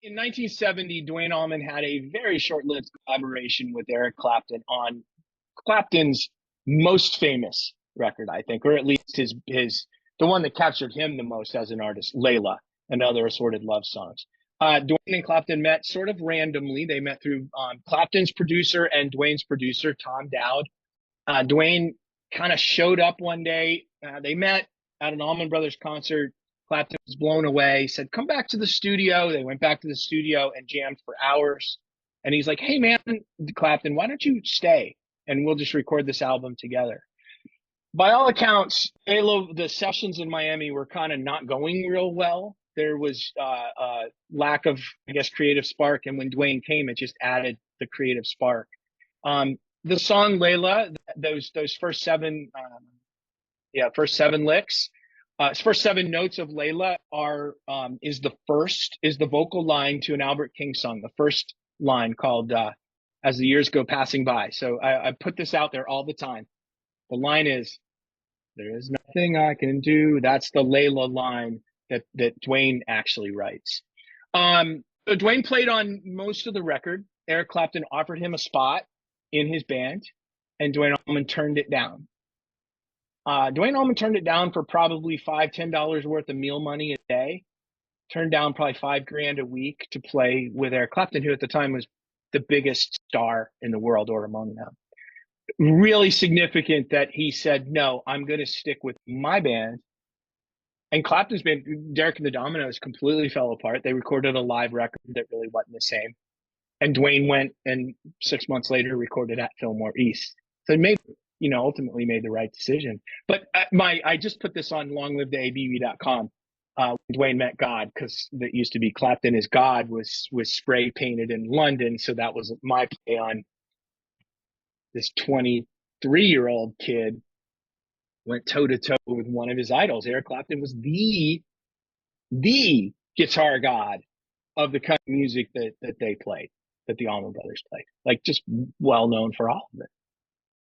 In 1970, Duane Allman had a very short-lived collaboration with Eric Clapton on Clapton's most famous record, I think, or at least his the one that captured him the most as an artist, Layla, and other assorted love songs. Duane and Clapton met sort of randomly. They met through Clapton's producer and Duane's producer, Tom Dowd. Duane kind of showed up one day. They met at an Allman Brothers concert. Clapton was blown away, said, come back to the studio. They went back to the studio and jammed for hours. And he's like, hey, man, Clapton, why don't you stay and we'll just record this album together? By all accounts, the sessions in Miami were kind of not going real well. There was lack of, I guess, creative spark. And when Duane came, it just added the creative spark. The song Layla, those first seven licks, first seven notes of Layla is the vocal line to an Albert King song, the first line called As the Years Go Passing By. So I put this out there all the time. The line is, there is nothing I can do. That's the Layla line that Duane actually writes. So Duane played on most of the record. Eric Clapton offered him a spot in his band, and Duane Allman turned it down. Duane Allman turned it down for probably $5-10 worth of meal money a day. Turned down probably $5,000 a week to play with Eric Clapton, who at the time was the biggest star in the world or among them. Really significant that he said, no, I'm going to stick with my band. And Clapton's band, Derek and the Dominoes, completely fell apart. They recorded a live record that really wasn't the same. And Duane went and 6 months later recorded at Fillmore East. So it ultimately made the right decision. But I just put this on longlivetheABB.com. Duane met God, because that used to be Clapton is God was spray painted in London. So that was my play on this 23-year-old kid went toe to toe with one of his idols. Eric Clapton was the guitar god of the kind of music that they played, that the Allman Brothers played, like just well known for all of it.